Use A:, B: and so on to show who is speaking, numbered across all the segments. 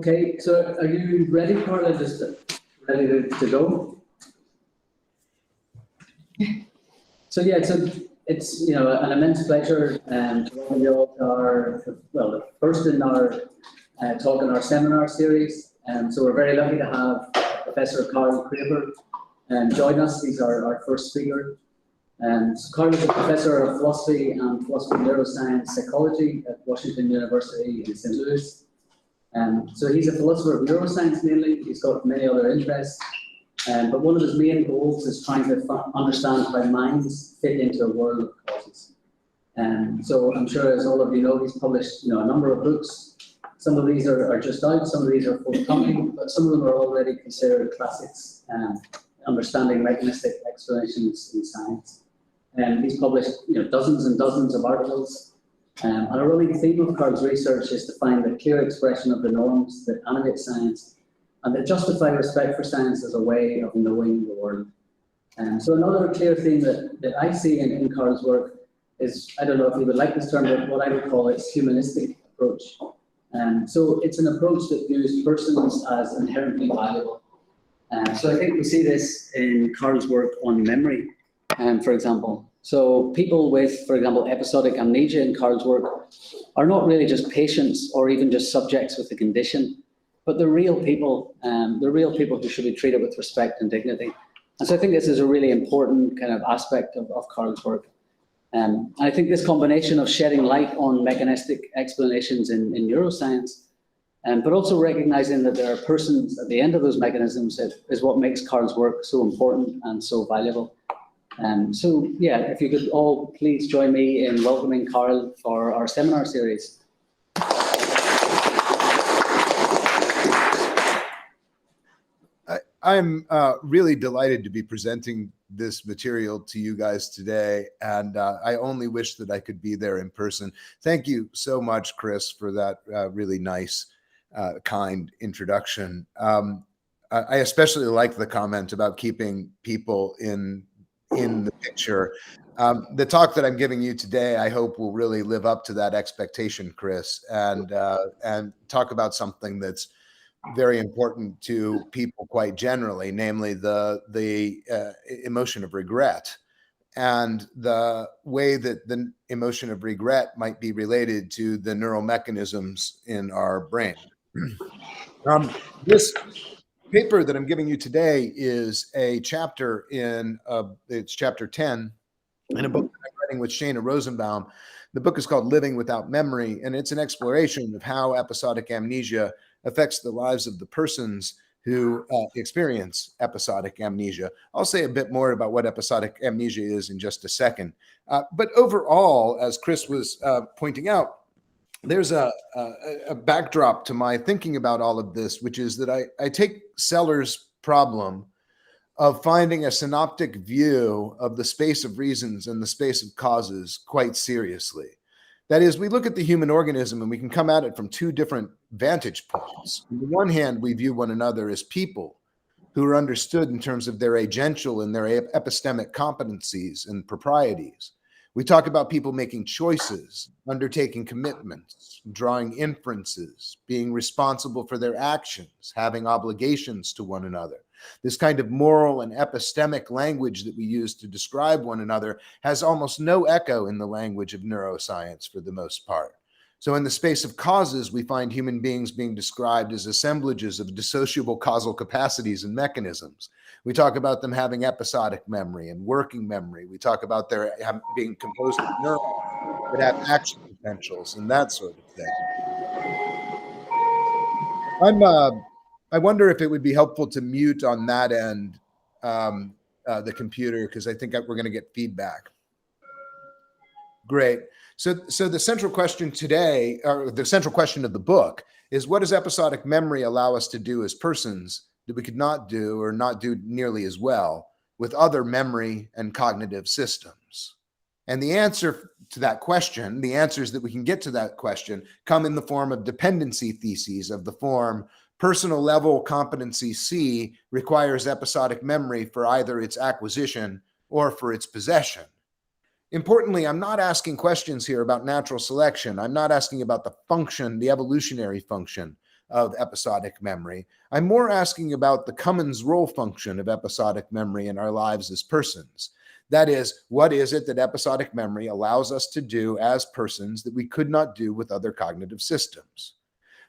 A: Okay, so are you ready, Carla? Just ready to go? So yeah, so it's an immense pleasure to welcome you all to our the first in our talk in our seminar series. So we're very lucky to have Professor Carl Craver join us. He's our first speaker. So Carl is a professor of philosophy and philosophy of neuroscience psychology at Washington University in St. Louis. So he's a philosopher of neuroscience mainly. He's got many other interests. But one of his main goals is trying to understand how minds fit into a world of causes. So I'm sure, as all of you know, he's published a number of books. Some of these are just out, some of these are forthcoming, but some of them are already considered classics, understanding mechanistic explanations in science. He's published dozens and dozens of articles. And a running theme of Carl's research is to find the clear expression of the norms that animate science and that justify respect for science as a way of knowing the world. So another clear theme that I see in Carl's work is, I don't know if you would like this term, but what I would call its humanistic approach. So it's an approach that views persons as inherently valuable. So I think we see this in Carl's work on memory, for example. So people with, for example, episodic amnesia in Carl's work are not really just patients or even just subjects with a condition, but they're real people. They're real people who should be treated with respect and dignity. And so I think this is a really important kind of aspect of Carl's work. I think this combination of shedding light on mechanistic explanations in neuroscience, but also recognizing that there are persons at the end of those mechanisms is what makes Carl's work so important and so valuable. So yeah, if you could all please join me in welcoming Carl for our seminar series.
B: I'm really delighted to be presenting this material to you guys today, and I only wish that I could be there in person. Thank you so much, Chris, for that really nice, kind introduction. I especially like the comment about keeping people in the picture. The talk that I'm giving you today, I hope, will really live up to that expectation, Chris, and talk about something that's very important to people quite generally, namely the emotion of regret, and the way that the emotion of regret might be related to the neural mechanisms in our brain. This paper that I'm giving you today is a chapter in it's chapter 10 in a book that I'm writing with Shana Rosenbaum. The book is called Living Without Memory, and it's an exploration of how episodic amnesia affects the lives of the persons who experience episodic amnesia. I'll say a bit more about what episodic amnesia is in just a second. But overall, as Chris was pointing out, there's a backdrop to my thinking about all of this, which is that I take Seller's problem of finding a synoptic view of the space of reasons and the space of causes quite seriously. That is, we look at the human organism and we can come at it from two different vantage points. On the one hand, we view one another as people who are understood in terms of their agential and their epistemic competencies and proprieties. We talk about people making choices, undertaking commitments, drawing inferences, being responsible for their actions, having obligations to one another. This kind of moral and epistemic language that we use to describe one another has almost no echo in the language of neuroscience for the most part. So in the space of causes, we find human beings being described as assemblages of dissociable causal capacities and mechanisms. We talk about them having episodic memory and working memory. We talk about their being composed of neurons that have action potentials and that sort of thing. I wonder if it would be helpful to mute on that end the computer, because I think we're going to get feedback. Great. So the central question today, or the central question of the book, is what does episodic memory allow us to do as persons that we could not do or not do nearly as well with other memory and cognitive systems? And the answer to that question, the answers that we can get to that question, come in the form of dependency theses of the form personal level competency C requires episodic memory for either its acquisition or for its possession. Importantly, I'm not asking questions here about natural selection. I'm not asking about the function, the evolutionary function of episodic memory. I'm more asking about the Cummins role function of episodic memory in our lives as persons. That is, what is it that episodic memory allows us to do as persons that we could not do with other cognitive systems?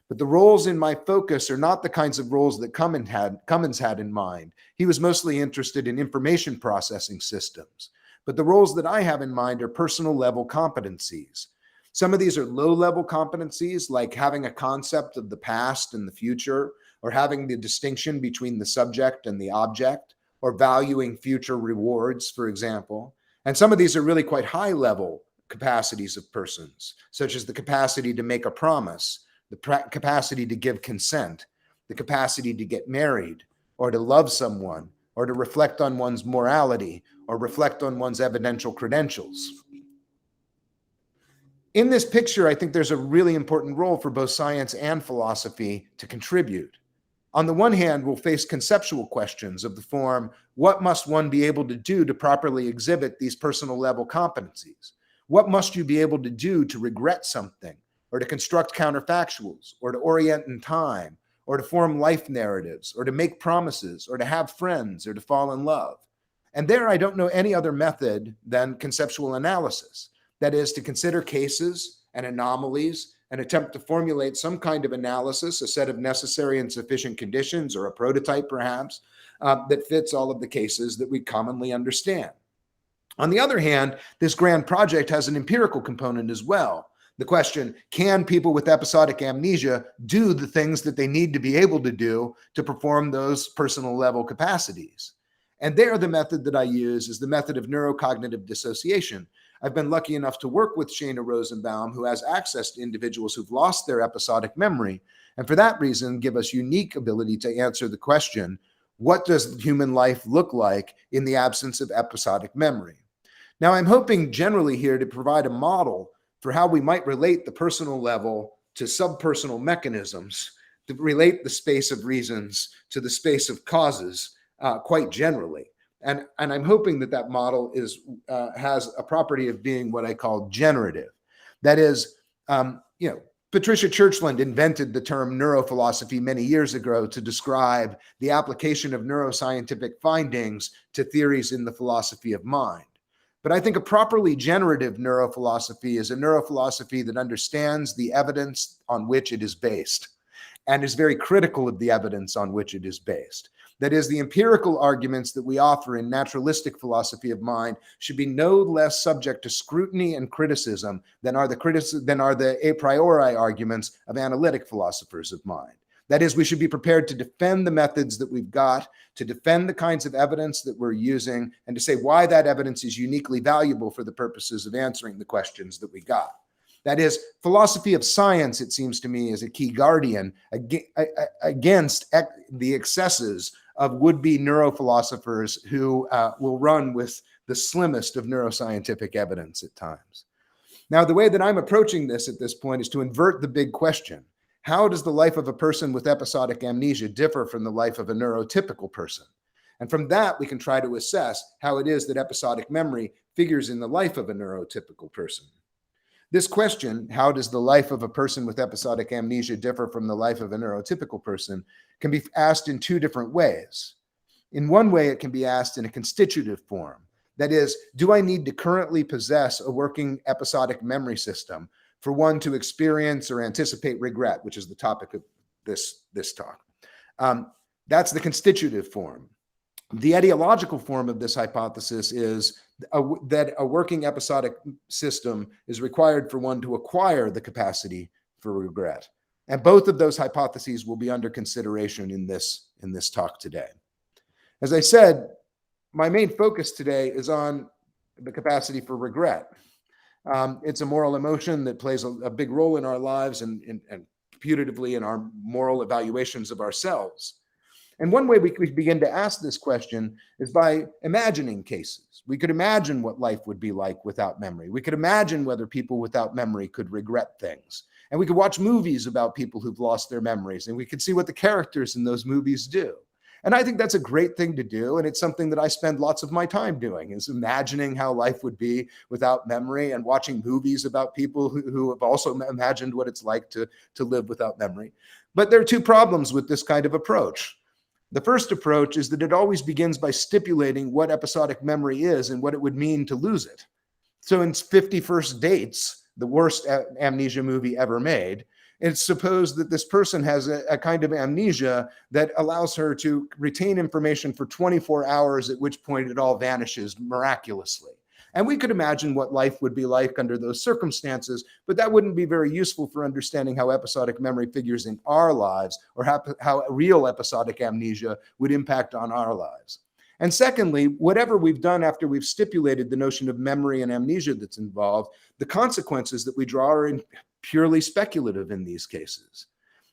B: But the roles in my focus are not the kinds of roles that Cummins had in mind. He was mostly interested in information processing systems. But the roles that I have in mind are personal level competencies. Some of these are low level competencies, like having a concept of the past and the future, or having the distinction between the subject and the object, or valuing future rewards, for example. And some of these are really quite high level capacities of persons, such as the capacity to make a promise, the capacity to give consent, the capacity to get married, or to love someone, or to reflect on one's morality, or reflect on one's evidential credentials. In this picture, I think there's a really important role for both science and philosophy to contribute. On the one hand, we'll face conceptual questions of the form, what must one be able to do to properly exhibit these personal level competencies? What must you be able to do to regret something, or to construct counterfactuals, or to orient in time, or to form life narratives, or to make promises, or to have friends, or to fall in love? And there, I don't know any other method than conceptual analysis. That is, to consider cases and anomalies and attempt to formulate some kind of analysis, a set of necessary and sufficient conditions, or a prototype perhaps, that fits all of the cases that we commonly understand. On the other hand, this grand project has an empirical component as well. The question, can people with episodic amnesia do the things that they need to be able to do to perform those personal level capacities? And there, the method that I use is the method of neurocognitive dissociation. I've been lucky enough to work with Shana Rosenbaum, who has access to individuals who've lost their episodic memory, and for that reason, give us unique ability to answer the question, what does human life look like in the absence of episodic memory? Now, I'm hoping generally here to provide a model for how we might relate the personal level to subpersonal mechanisms, to relate the space of reasons to the space of causes quite generally. And I'm hoping that that model has a property of being what I call generative. That is, Patricia Churchland invented the term neurophilosophy many years ago to describe the application of neuroscientific findings to theories in the philosophy of mind. But I think a properly generative neurophilosophy is a neurophilosophy that understands the evidence on which it is based and is very critical of the evidence on which it is based. That is, the empirical arguments that we offer in naturalistic philosophy of mind should be no less subject to scrutiny and criticism than are the a priori arguments of analytic philosophers of mind. That is, we should be prepared to defend the methods that we've got, to defend the kinds of evidence that we're using, and to say why that evidence is uniquely valuable for the purposes of answering the questions that we got. That is, philosophy of science, it seems to me, is a key guardian against the excesses of would-be neurophilosophers who will run with the slimmest of neuroscientific evidence at times. Now, the way that I'm approaching this at this point is to invert the big question. How does the life of a person with episodic amnesia differ from the life of a neurotypical person? And from that, we can try to assess how it is that episodic memory figures in the life of a neurotypical person. This question, how does the life of a person with episodic amnesia differ from the life of a neurotypical person, can be asked in two different ways. In one way, it can be asked in a constitutive form. That is, do I need to currently possess a working episodic memory system for one to experience or anticipate regret, which is the topic of this talk? That's the constitutive form. The etiological form of this hypothesis is that a working episodic system is required for one to acquire the capacity for regret. And both of those hypotheses will be under consideration in this talk today. As I said, my main focus today is on the capacity for regret. It's a moral emotion that plays a big role in our lives and putatively in our moral evaluations of ourselves. And one way we could begin to ask this question is by imagining cases. We could imagine what life would be like without memory. We could imagine whether people without memory could regret things. And we could watch movies about people who've lost their memories, and we could see what the characters in those movies do. And I think that's a great thing to do. And it's something that I spend lots of my time doing, is imagining how life would be without memory and watching movies about people who have also imagined what it's like to live without memory. But there are two problems with this kind of approach. The first approach is that it always begins by stipulating what episodic memory is and what it would mean to lose it. So in 50 First Dates, the worst amnesia movie ever made, it's supposed that this person has a kind of amnesia that allows her to retain information for 24 hours, at which point it all vanishes miraculously. And we could imagine what life would be like under those circumstances, but that wouldn't be very useful for understanding how episodic memory figures in our lives, or how real episodic amnesia would impact on our lives. And secondly, whatever we've done after we've stipulated the notion of memory and amnesia that's involved, the consequences that we draw are purely speculative in these cases.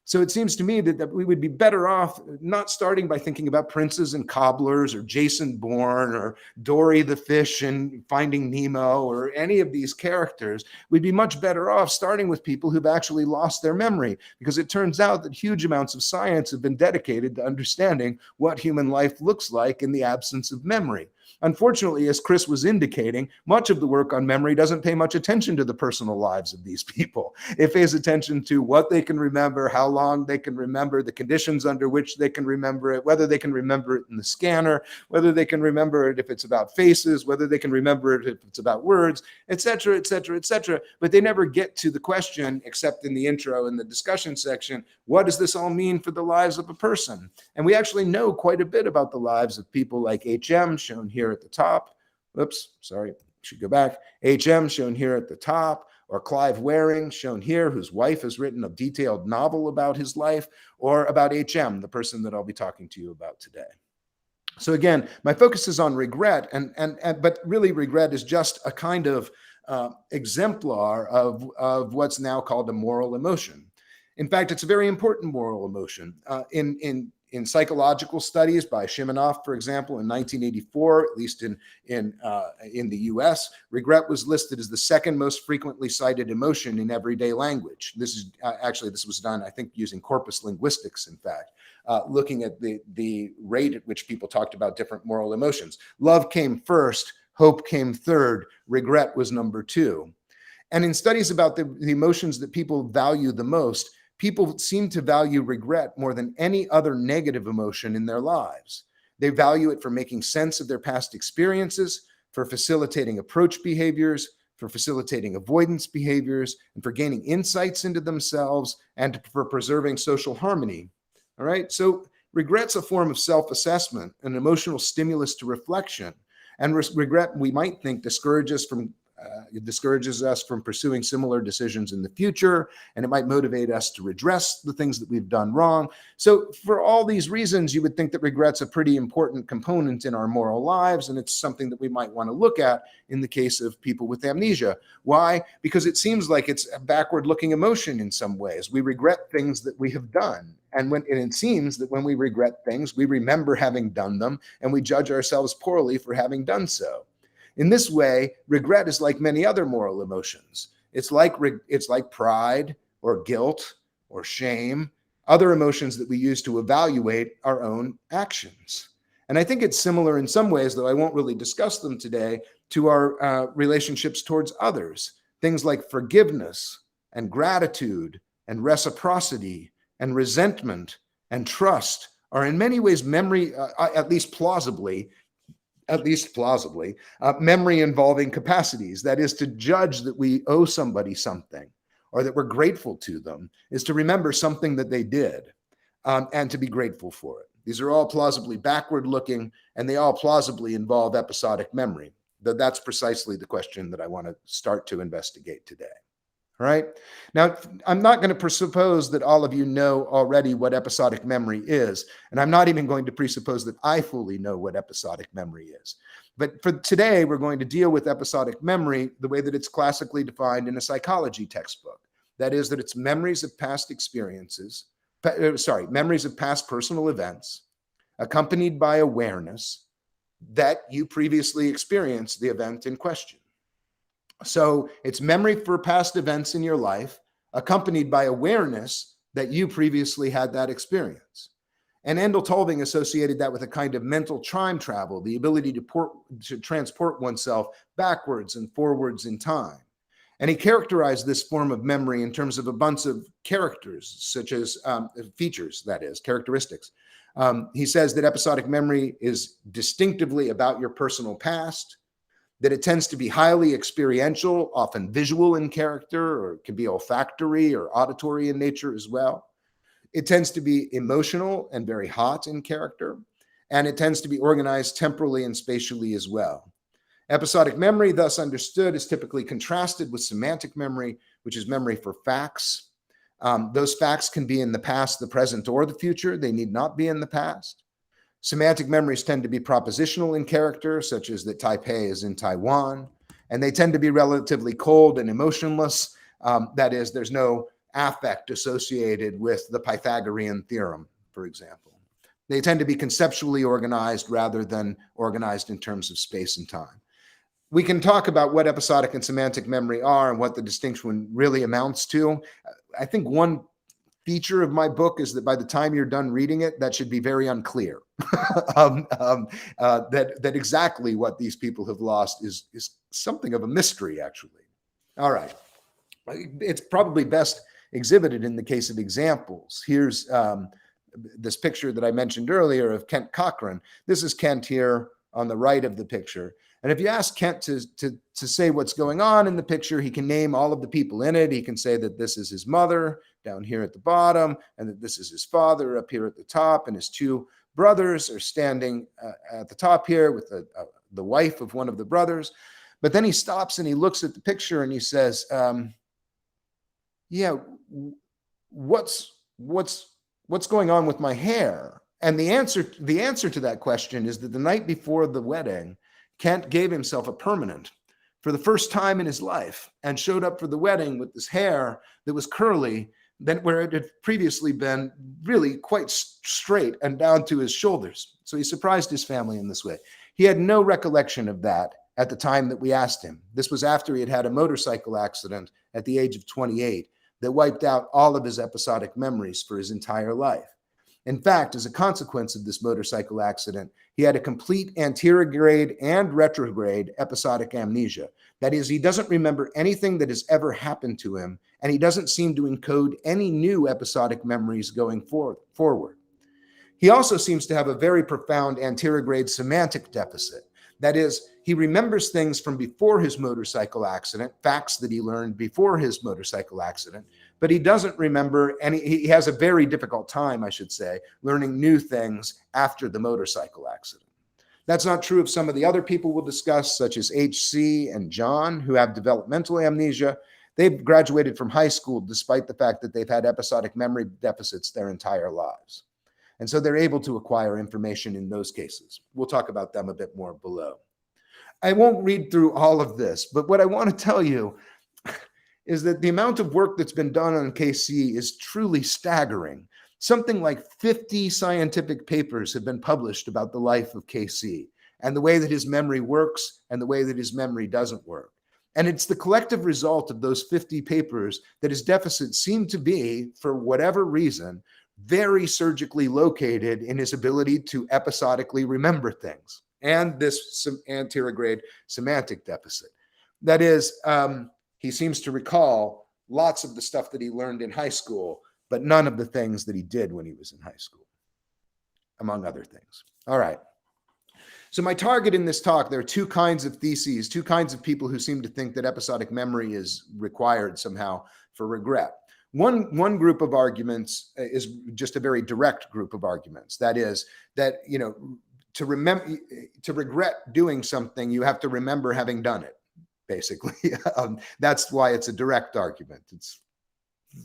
B: So it seems to me that we would be better off not starting by thinking about princes and cobblers, or Jason Bourne, or Dory the fish and Finding Nemo, or any of these characters. We'd be much better off starting with people who've actually lost their memory, because it turns out that huge amounts of science have been dedicated to understanding what human life looks like in the absence of memory. Unfortunately, as Chris was indicating, much of the work on memory doesn't pay much attention to the personal lives of these people. It pays attention to what they can remember, how long they can remember, the conditions under which they can remember it, whether they can remember it in the scanner, whether they can remember it if it's about faces, whether they can remember it if it's about words, et cetera, et cetera, et cetera. But they never get to the question, except in the intro in the discussion section, what does this all mean for the lives of a person? And we actually know quite a bit about the lives of people like HM, shown here at the top. Oops, sorry, should go back. HM, shown here at the top, or Clive Waring, shown here, whose wife has written a detailed novel about his life, or about HM, the person that I'll be talking to you about today. So again, my focus is on regret, but really regret is just a kind of exemplar of what's now called a moral emotion. In fact, it's a very important moral emotion. In psychological studies by Shimanoff, for example, in 1984, at least in the US, regret was listed as the second most frequently cited emotion in everyday language. This was done, I think, using corpus linguistics, in fact, looking at the rate at which people talked about different moral emotions. Love came first, hope came third, regret was number two. And in studies about the emotions that people value the most, people seem to value regret more than any other negative emotion in their lives. They value it for making sense of their past experiences, for facilitating approach behaviors, for facilitating avoidance behaviors, and for gaining insights into themselves, and for preserving social harmony. All right, so regret's a form of self-assessment, an emotional stimulus to reflection. And regret, we might think, discourages us from pursuing similar decisions in the future, and it might motivate us to redress the things that we've done wrong. So for all these reasons, you would think that regret's a pretty important component in our moral lives, and it's something that we might want to look at in the case of people with amnesia. Why? Because it seems like it's a backward-looking emotion in some ways. We regret things that we have done. And it seems that when we regret things, we remember having done them, and we judge ourselves poorly for having done so. In this way, regret is like many other moral emotions. It's like pride or guilt or shame, other emotions that we use to evaluate our own actions. And I think it's similar in some ways, though I won't really discuss them today, to our relationships towards others. Things like forgiveness and gratitude and reciprocity and resentment and trust are in many ways memory, at least plausibly, memory involving capacities. That is, to judge that we owe somebody something or that we're grateful to them is to remember something that they did and to be grateful for it. These are all plausibly backward looking, and they all plausibly involve episodic memory. That's precisely the question that I want to start to investigate today. All right. Now, I'm not going to presuppose that all of you know already what episodic memory is, and I'm not even going to presuppose that I fully know what episodic memory is. But for today, we're going to deal with episodic memory the way that it's classically defined in a psychology textbook. That is, that it's memories of past experiences, memories of past personal events, accompanied by awareness that you previously experienced the event in question. So it's memory for past events in your life, accompanied by awareness that you previously had that experience. And Endel Tolving associated that with a kind of mental time travel, the ability to transport oneself backwards and forwards in time. And he characterized this form of memory in terms of a bunch of characters, such as features, that is, characteristics. He says that episodic memory is distinctively about your personal past, that it tends to be highly experiential, often visual in character, or it can be olfactory or auditory in nature as well. It tends to be emotional and very hot in character, and it tends to be organized temporally and spatially as well. Episodic memory, thus understood, is typically contrasted with semantic memory, which is memory for facts. Those facts can be in the past, the present, or the future. They need not be in the past. Semantic memories tend to be propositional in character, such as that Taipei is in Taiwan, and they tend to be relatively cold and emotionless. That is, there's no affect associated with the Pythagorean theorem, for example. They tend to be conceptually organized rather than organized in terms of space and time. We can talk about what episodic and semantic memory are and what the distinction really amounts to. I think one feature of my book is that by the time you're done reading it, that should be very unclear. That exactly what these people have lost is something of a mystery, actually. All right. It's probably best exhibited in the case of examples. Here's this picture that I mentioned earlier of Kent Cochran. This is Kent here on the right of the picture. And if you ask Kent to say what's going on in the picture, he can name all of the people in it. He can say that this is his mother down here at the bottom, and that this is his father up here at the top, and his two brothers are standing at the top here with the wife of one of the brothers. But then he stops and he looks at the picture and he says, yeah, what's going on with my hair? And the answer to that question is that the night before the wedding, Kent gave himself a permanent for the first time in his life and showed up for the wedding with this hair that was curly, then where it had previously been really quite straight and down to his shoulders. So he surprised his family in this way. He had no recollection of that at the time that we asked him. This was after he had had a motorcycle accident at the age of 28 that wiped out all of his episodic memories for his entire life. In fact, as a consequence of this motorcycle accident, he had a complete anterograde and retrograde episodic amnesia. That is, he doesn't remember anything that has ever happened to him, and he doesn't seem to encode any new episodic memories going forward. He also seems to have a very profound anterograde semantic deficit. That is, he remembers things from before his motorcycle accident, facts that he learned before his motorcycle accident, but he doesn't remember any. He has a very difficult time, I should say, learning new things after the motorcycle accident. That's not true of some of the other people we'll discuss, such as H.C. and John, who have developmental amnesia. They've graduated from high school despite the fact that they've had episodic memory deficits their entire lives. And so they're able to acquire information in those cases. We'll talk about them a bit more below. I won't read through all of this, but what I want to tell you is that the amount of work that's been done on KC is truly staggering. Something like 50 scientific papers have been published about the life of KC and the way that his memory works and the way that his memory doesn't work. And it's the collective result of those 50 papers that his deficits seem to be, for whatever reason, very surgically located in his ability to episodically remember things and this anterograde semantic deficit. That is, he seems to recall lots of the stuff that he learned in high school, but none of the things that he did when he was in high school, among other things. All right. So my target in this talk, there are two kinds of theses, two kinds of people who seem to think that episodic memory is required somehow for regret. One group of arguments is just a very direct group of arguments. That is, that, you know, to regret doing something, you have to remember having done it, basically. That's why it's a direct argument. It's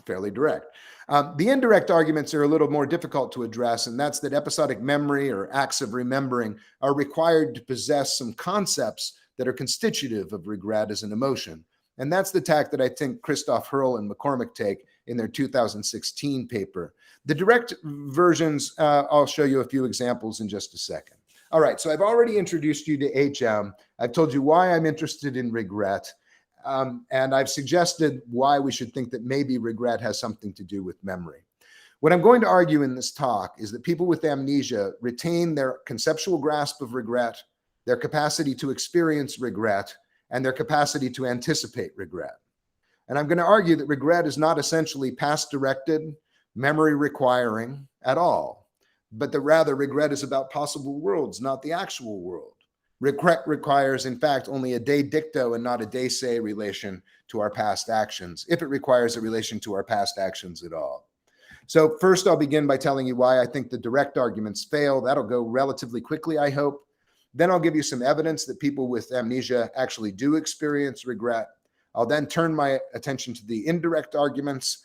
B: fairly direct. The indirect arguments are a little more difficult to address, and that's that episodic memory or acts of remembering are required to possess some concepts that are constitutive of regret as an emotion. And that's the tack that I think Christoph Hurl and McCormick take in their 2016 paper. The direct versions, I'll show you a few examples in just a second. All right, so I've already introduced you to HM. I've told you why I'm interested in regret. And I've suggested why we should think that maybe regret has something to do with memory. What I'm going to argue in this talk is that people with amnesia retain their conceptual grasp of regret, their capacity to experience regret, and their capacity to anticipate regret. And I'm going to argue that regret is not essentially past-directed, memory-requiring at all, but that rather regret is about possible worlds, not the actual world. Regret requires, in fact, only a de-dicto and not a de-se relation to our past actions, if it requires a relation to our past actions at all. So first, I'll begin by telling you why I think the direct arguments fail. That'll go relatively quickly, I hope. Then I'll give you some evidence that people with amnesia actually do experience regret. I'll then turn my attention to the indirect arguments,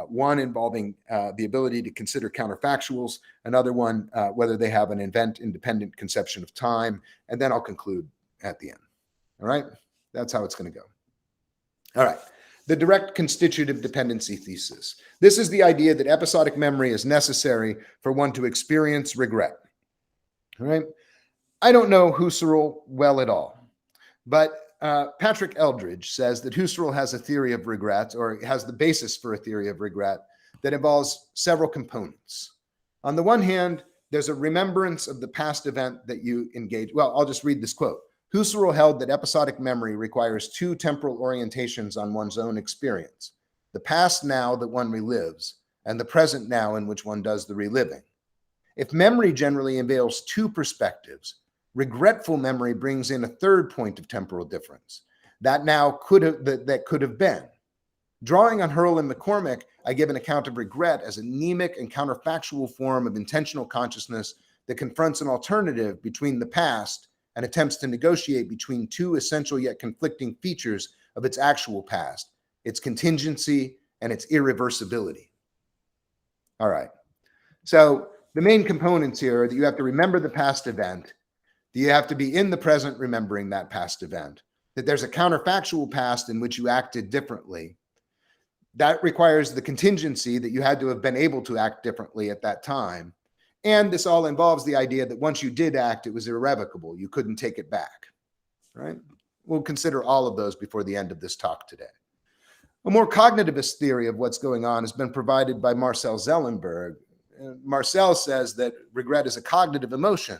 B: one involving the ability to consider counterfactuals, another one whether they have an event-independent conception of time, and then I'll conclude at the end. All right? That's how it's going to go. All right. The direct constitutive dependency thesis. This is the idea that episodic memory is necessary for one to experience regret. All right? I don't know Husserl well at all, but Patrick Eldridge says that Husserl has a theory of regret, or has the basis for a theory of regret that involves several components. On the one hand, there's a remembrance of the past event that you engage. Well, I'll just read this quote. Husserl held that episodic memory requires two temporal orientations on one's own experience, the past now that one relives, and the present now in which one does the reliving. If memory generally unveils two perspectives, regretful memory brings in a third point of temporal difference. That now could have been. Drawing on Hurrell and McCormick, I give an account of regret as a mnemic and counterfactual form of intentional consciousness that confronts an alternative between the past and attempts to negotiate between two essential yet conflicting features of its actual past, its contingency and its irreversibility. All right. So the main components here are that you have to remember the past event, that you have to be in the present remembering that past event, that there's a counterfactual past in which you acted differently. That requires the contingency that you had to have been able to act differently at that time. And this all involves the idea that once you did act, it was irrevocable. You couldn't take it back, right? We'll consider all of those before the end of this talk today. A more cognitivist theory of what's going on has been provided by Marcel Zeellenberg. Marcel says that regret is a cognitive emotion,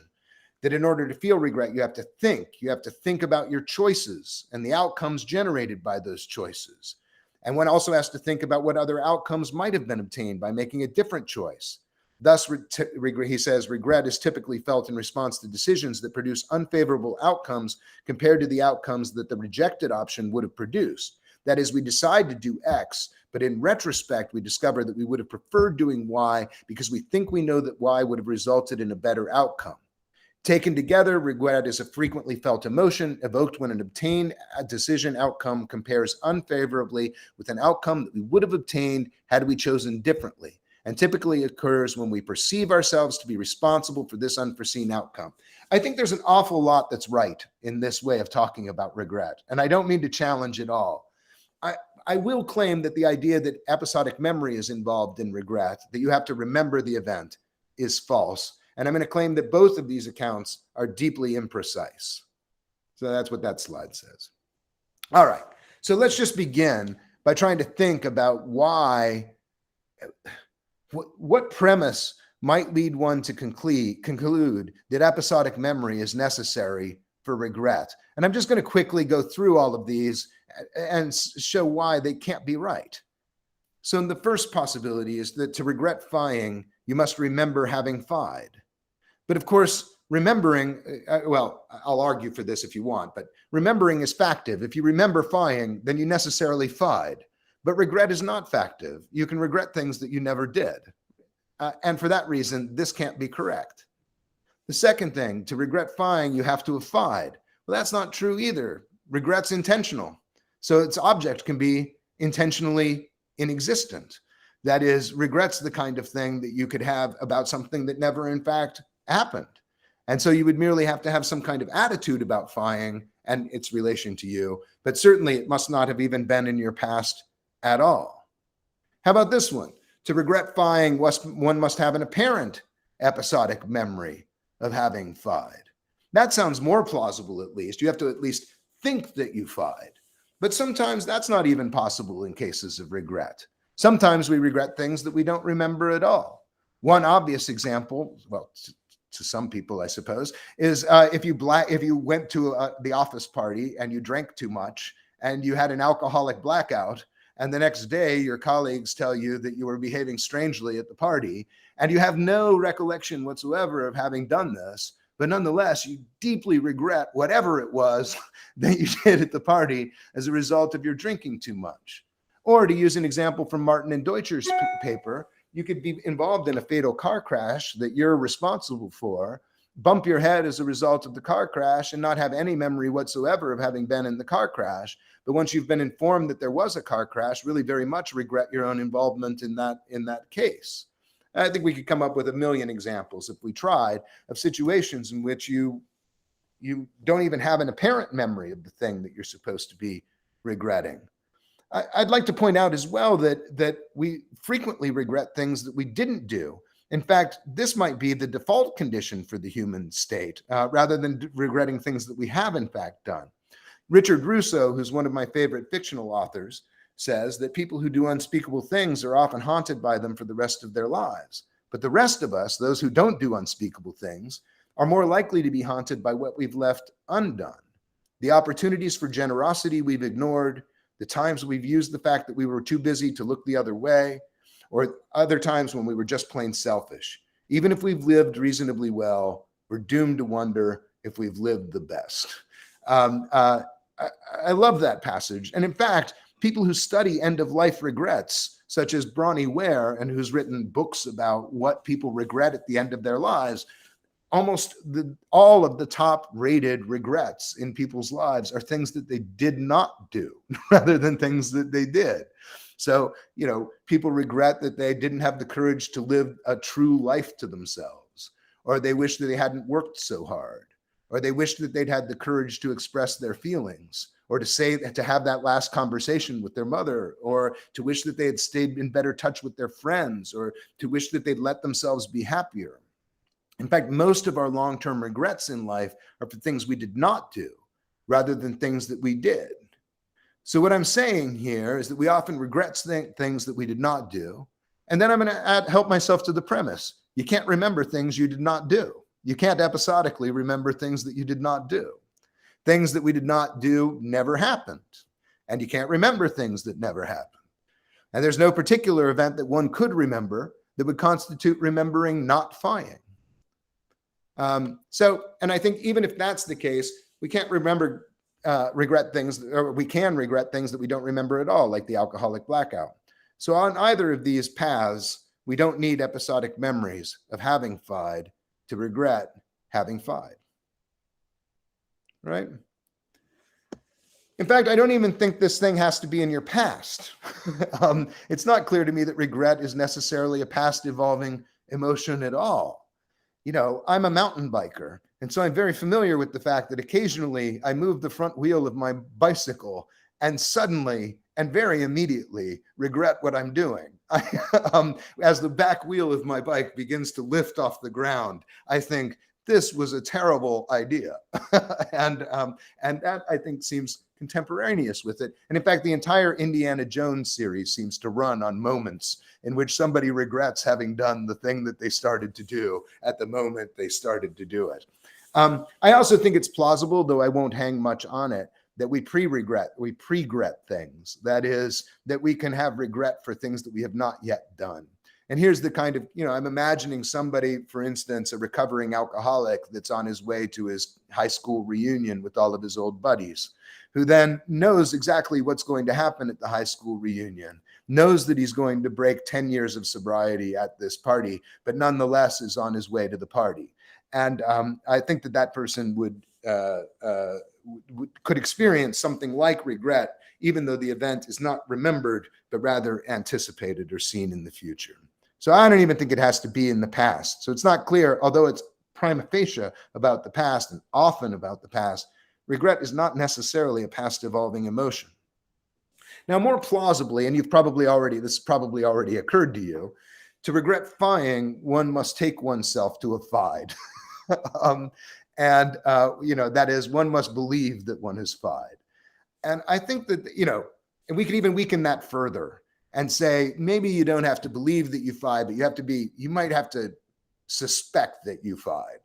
B: that in order to feel regret, you have to think about your choices and the outcomes generated by those choices. And one also has to think about what other outcomes might have been obtained by making a different choice. Thus, he says, regret is typically felt in response to decisions that produce unfavorable outcomes compared to the outcomes that the rejected option would have produced. That is, we decide to do X, but in retrospect, we discover that we would have preferred doing Y because we think we know that Y would have resulted in a better outcome. Taken together, regret is a frequently felt emotion evoked when an obtained decision outcome compares unfavorably with an outcome that we would have obtained had we chosen differently, and typically occurs when we perceive ourselves to be responsible for this unforeseen outcome. I think there's an awful lot that's right in this way of talking about regret, and I don't mean to challenge it all. I will claim that the idea that episodic memory is involved in regret, that you have to remember the event, is false. And I'm going to claim that both of these accounts are deeply imprecise. So that's what that slide says. All right. So let's just begin by trying to think about why, what premise might lead one to conclude that episodic memory is necessary for regret. And I'm just going to quickly go through all of these and show why they can't be right. So the first possibility is that to regret fying, you must remember having fied. But of course, remembering, well, I'll argue for this if you want, but remembering is factive. If you remember fying, then you necessarily fied. But regret is not factive. You can regret things that you never did. And for that reason, this can't be correct. The second thing, to regret fying, you have to have fied. Well, that's not true either. Regret's intentional. So its object can be intentionally inexistent. That is, regret's the kind of thing that you could have about something that never, in fact, happened. And so you would merely have to have some kind of attitude about fying and its relation to you, but certainly it must not have even been in your past at all. How about this one? To regret fying, one must have an apparent episodic memory of having fied. That sounds more plausible, at least. You have to at least think that you fied. But sometimes that's not even possible in cases of regret. Sometimes we regret things that we don't remember at all. One obvious example, well, to some people, I suppose, is if you went to the office party and you drank too much and you had an alcoholic blackout, and the next day your colleagues tell you that you were behaving strangely at the party, and you have no recollection whatsoever of having done this, but nonetheless, you deeply regret whatever it was that you did at the party as a result of your drinking too much. Or to use an example from Martin and Deutscher's paper, you could be involved in a fatal car crash that you're responsible for, bump your head as a result of the car crash and not have any memory whatsoever of having been in the car crash. But once you've been informed that there was a car crash, really very much regret your own involvement in that case. I think we could come up with a million examples if we tried of situations in which you don't even have an apparent memory of the thing that you're supposed to be regretting. I'd like to point out as well that we frequently regret things that we didn't do. In fact, this might be the default condition for the human state, rather than regretting things that we have in fact done. Richard Russo, who's one of my favorite fictional authors, says that people who do unspeakable things are often haunted by them for the rest of their lives. But the rest of us, those who don't do unspeakable things, are more likely to be haunted by what we've left undone. The opportunities for generosity we've ignored, the times we've used the fact that we were too busy to look the other way, or other times when we were just plain selfish. Even if we've lived reasonably well, we're doomed to wonder if we've lived the best. I love that passage. And in fact, people who study end-of-life regrets, such as Bronnie Ware, and who's written books about what people regret at the end of their lives, almost all of the top-rated regrets in people's lives are things that they did not do rather than things that they did. So, people regret that they didn't have the courage to live a true life to themselves, or they wish that they hadn't worked so hard, or they wish that they'd had the courage to express their feelings, or to have that last conversation with their mother, or to wish that they had stayed in better touch with their friends, or to wish that they'd let themselves be happier. In fact, most of our long-term regrets in life are for things we did not do rather than things that we did. So what I'm saying here is that we often regret things that we did not do. And then I'm going to help myself to the premise. You can't remember things you did not do. You can't episodically remember things that you did not do. Things that we did not do never happened. And you can't remember things that never happened. And there's no particular event that one could remember that would constitute remembering not fying. And I think even if that's the case, we can't regret things, or we can regret things that we don't remember at all, like the alcoholic blackout. So on either of these paths, we don't need episodic memories of having fied to regret having fied. Right? In fact, I don't even think this thing has to be in your past. It's not clear to me that regret is necessarily a past evolving emotion at all. I'm a mountain biker, and so I'm very familiar with the fact that occasionally I move the front wheel of my bicycle and suddenly and very immediately regret what I'm doing. As the back wheel of my bike begins to lift off the ground, I think this was a terrible idea. and that, I think, seems contemporaneous with it. And in fact, the entire Indiana Jones series seems to run on moments in which somebody regrets having done the thing that they started to do at the moment they started to do it. I also think it's plausible, though I won't hang much on it, that we pre-regret things. That is, that we can have regret for things that we have not yet done. And here's the kind of, I'm imagining somebody, for instance, a recovering alcoholic that's on his way to his high school reunion with all of his old buddies, who then knows exactly what's going to happen at the high school reunion, knows that he's going to break 10 years of sobriety at this party, but nonetheless is on his way to the party. And I think that person could experience something like regret, even though the event is not remembered, but rather anticipated or seen in the future. So I don't even think it has to be in the past. So it's not clear, although it's prima facie about the past and often about the past, regret is not necessarily a past evolving emotion. Now, more plausibly, and this probably already occurred to you, to regret fying, one must take oneself to a fide. That is, one must believe that one has fied. And I think that, and we can even weaken that further and say, maybe you don't have to believe that you fied, but you might have to suspect that you fied.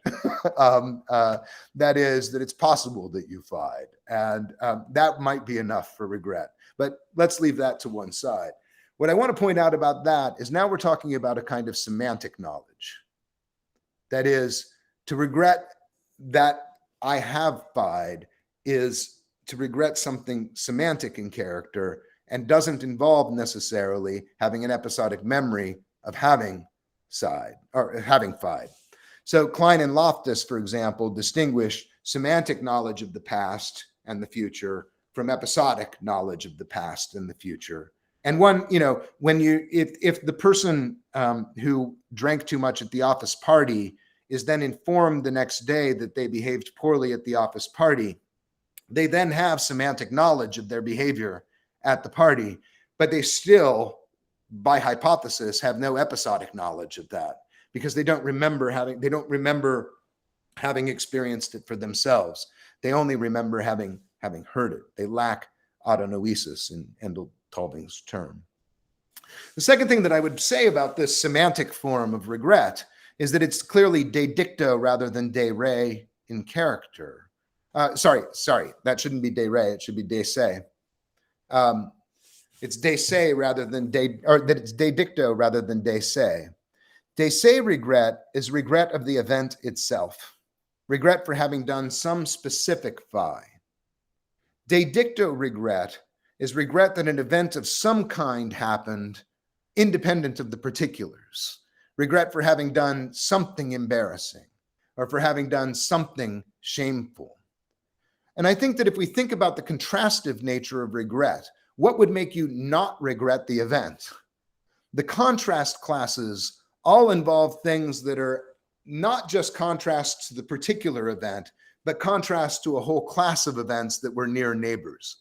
B: That is, that it's possible that you fied. And that might be enough for regret. But let's leave that to one side. What I want to point out about that is now we're talking about a kind of semantic knowledge. That is, to regret that I have fied is to regret something semantic in character and doesn't involve necessarily having an episodic memory of having fied. So Klein and Loftus, for example, distinguish semantic knowledge of the past and the future from episodic knowledge of the past and the future. And one, if the person who drank too much at the office party is then informed the next day that they behaved poorly at the office party, they then have semantic knowledge of their behavior at the party, but they still, by hypothesis, have no episodic knowledge of that because they don't remember having experienced it for themselves. They only remember having heard it. They lack autonoesis, in Endel Tolving's term. The second thing that I would say about this semantic form of regret is that it's clearly de-dicto rather than de re in character. Sorry, that shouldn't be de re, it should be de se. It's de se rather than it's de-dicto rather than de se. De se regret is regret of the event itself, regret for having done some specific fi. De-dicto regret is regret that an event of some kind happened independent of the particulars. Regret for having done something embarrassing or for having done something shameful. And I think that if we think about the contrastive nature of regret, what would make you not regret the event? The contrast classes all involve things that are not just contrasts to the particular event, but contrasts to a whole class of events that were near neighbors,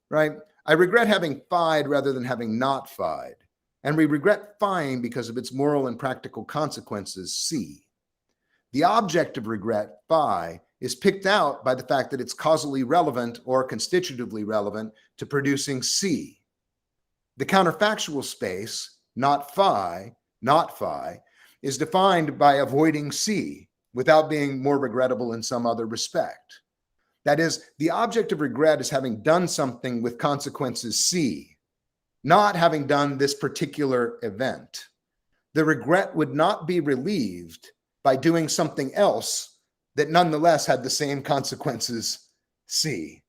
B: right? I regret having fied rather than having not fied. And we regret fying because of its moral and practical consequences, C. The object of regret, phi, is picked out by the fact that it's causally relevant or constitutively relevant to producing C. The counterfactual space, not phi, is defined by avoiding C without being more regrettable in some other respect. That is, the object of regret is having done something with consequences C, not having done this particular event. The regret would not be relieved by doing something else that nonetheless had the same consequences C.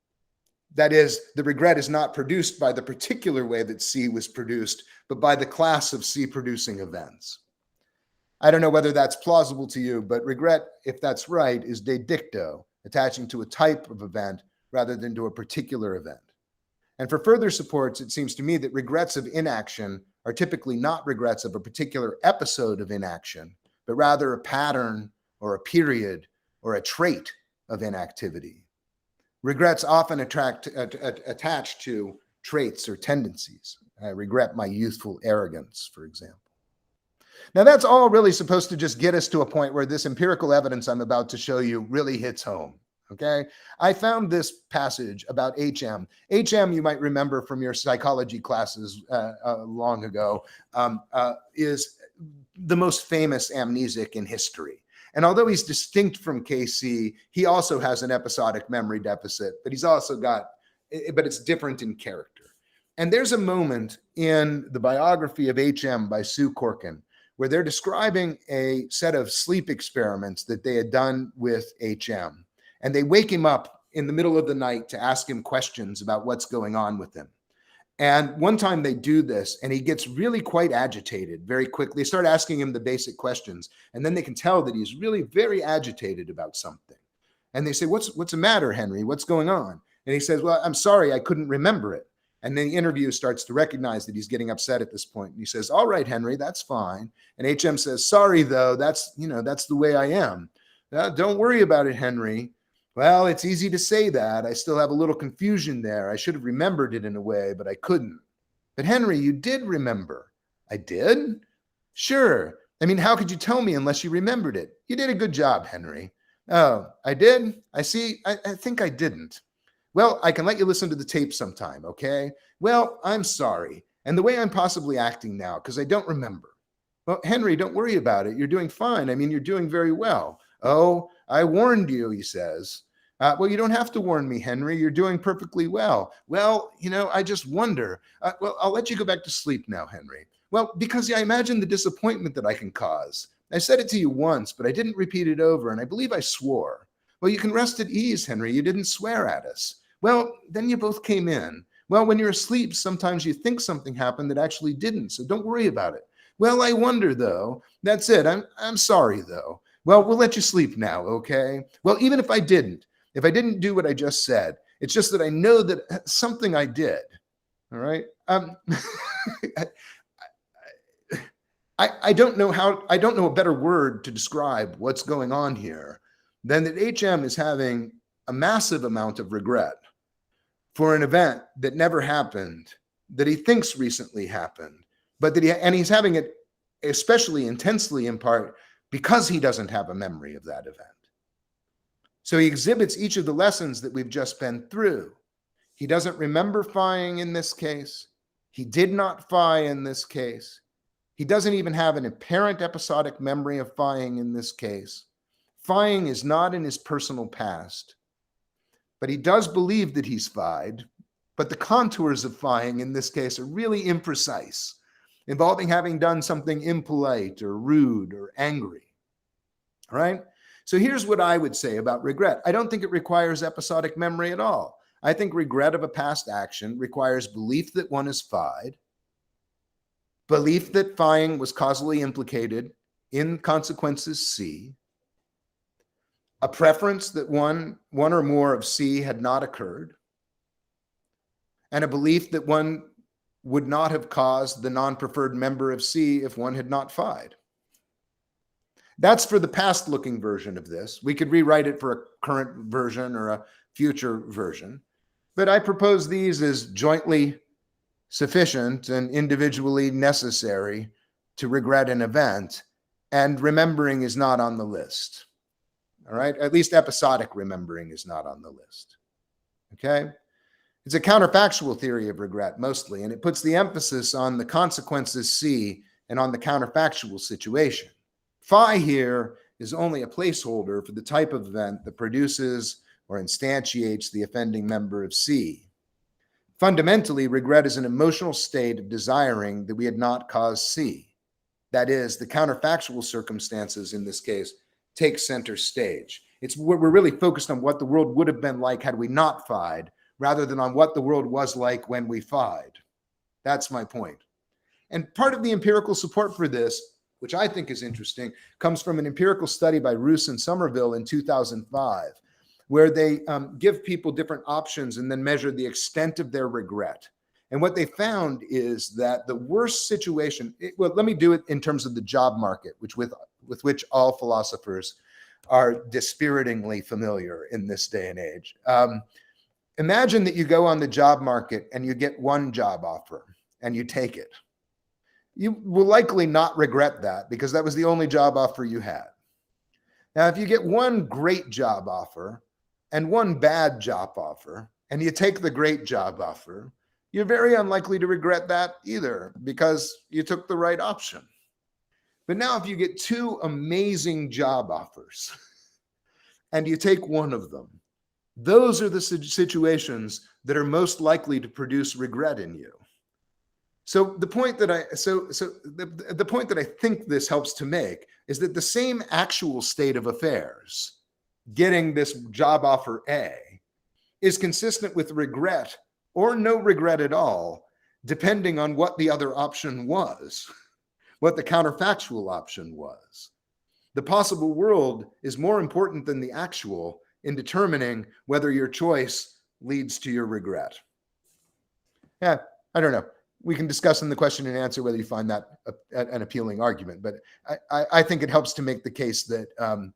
B: That is, the regret is not produced by the particular way that C was produced, but by the class of C producing events. I don't know whether that's plausible to you, but regret, if that's right, is de-dicto, attaching to a type of event rather than to a particular event. And for further supports, it seems to me that regrets of inaction are typically not regrets of a particular episode of inaction, but rather a pattern or a period or a trait of inactivity. Regrets often attach to traits or tendencies. I regret my youthful arrogance, for example. Now, that's all really supposed to just get us to a point where this empirical evidence I'm about to show you really hits home. Okay, I found this passage about HM. HM, you might remember from your psychology classes long ago, is the most famous amnesic in history. And although he's distinct from KC, he also has an episodic memory deficit, but it's different in character. And there's a moment in the biography of HM by Sue Corkin where they're describing a set of sleep experiments that they had done with HM. And they wake him up in the middle of the night to ask him questions about what's going on with him. And one time they do this, and he gets really quite agitated very quickly. They start asking him the basic questions, and then they can tell that he's really very agitated about something. And they say, what's the matter, Henry? What's going on? And he says, well, I'm sorry, I couldn't remember it. And then the interview starts to recognize that he's getting upset at this point. And he says, all right, Henry, that's fine. And HM says, sorry, though, that's the way I am. Don't worry about it, Henry. Well, it's easy to say that. I still have a little confusion there. I should have remembered it in a way, but I couldn't. But Henry, you did remember. I did? Sure. I mean, how could you tell me unless you remembered it? You did a good job, Henry. Oh, I did? I see. I think I didn't. Well, I can let you listen to the tape sometime, okay? Well, I'm sorry. and the way I'm possibly acting now, because I don't remember. Well, Henry, don't worry about it. You're doing fine. I mean, you're doing very well. Oh, I warned you, he says. Well, you don't have to warn me, Henry. You're doing perfectly well. Well, I just wonder. Well, I'll let you go back to sleep now, Henry. Well, because I imagine the disappointment that I can cause. I said it to you once, but I didn't repeat it over, and I believe I swore. Well, you can rest at ease, Henry. You didn't swear at us. Well, then you both came in. Well, when you're asleep, sometimes you think something happened that actually didn't, so don't worry about it. Well, I wonder, though. That's it. I'm sorry, though. Well, we'll let you sleep now, okay? Well, even if I didn't do what I just said, it's just that I know that something I did, all right? I don't know a better word to describe what's going on here than that HM is having a massive amount of regret for an event that never happened, that he thinks recently happened, but he's having it especially intensely in part because he doesn't have a memory of that event. So he exhibits each of the lessons that we've just been through. He doesn't remember phying in this case. He did not phy in this case. He doesn't even have an apparent episodic memory of phying in this case. Phying is not in his personal past, but he does believe that he's phyed, but the contours of phying in this case are really imprecise, involving having done something impolite or rude or angry, all right? So here's what I would say about regret. I don't think it requires episodic memory at all. I think regret of a past action requires belief that one is phyed, belief that phying was causally implicated in consequences C, a preference that one or more of C had not occurred, and a belief that one would not have caused the non-preferred member of C if one had not phyed. That's for the past-looking version of this. We could rewrite it for a current version or a future version, but I propose these as jointly sufficient and individually necessary to regret an event, and remembering is not on the list. All right, at least episodic remembering is not on the list. Okay, it's a counterfactual theory of regret mostly, and it puts the emphasis on the consequences C and on the counterfactual situation. Phi here is only a placeholder for the type of event that produces or instantiates the offending member of C. Fundamentally, regret is an emotional state of desiring that we had not caused C. That is, the counterfactual circumstances in this case take center stage. We're really focused on what the world would have been like had we not phyed, rather than on what the world was like when we phyed. That's my point. And part of the empirical support for this, which I think is interesting, comes from an empirical study by Roos and Somerville in 2005, where they give people different options and then measure the extent of their regret. And what they found is that the worst situation, well, let me do it in terms of the job market, with which all philosophers are dispiritingly familiar in this day and age. Imagine that you go on the job market and you get one job offer and you take it. You will likely not regret that because that was the only job offer you had. Now, if you get one great job offer and one bad job offer, and you take the great job offer, you're very unlikely to regret that either because you took the right option. But now if you get two amazing job offers and you take one of them, those are the situations that are most likely to produce regret in you. So the point that the point that I think this helps to make is that the same actual state of affairs, getting this job offer A, is consistent with regret or no regret at all, depending on what the other option was, what the counterfactual option was. The possible world is more important than the actual in determining whether your choice leads to your regret. Yeah, I don't know. We can discuss in the question and answer whether you find that an appealing argument, but I think it helps to make the case that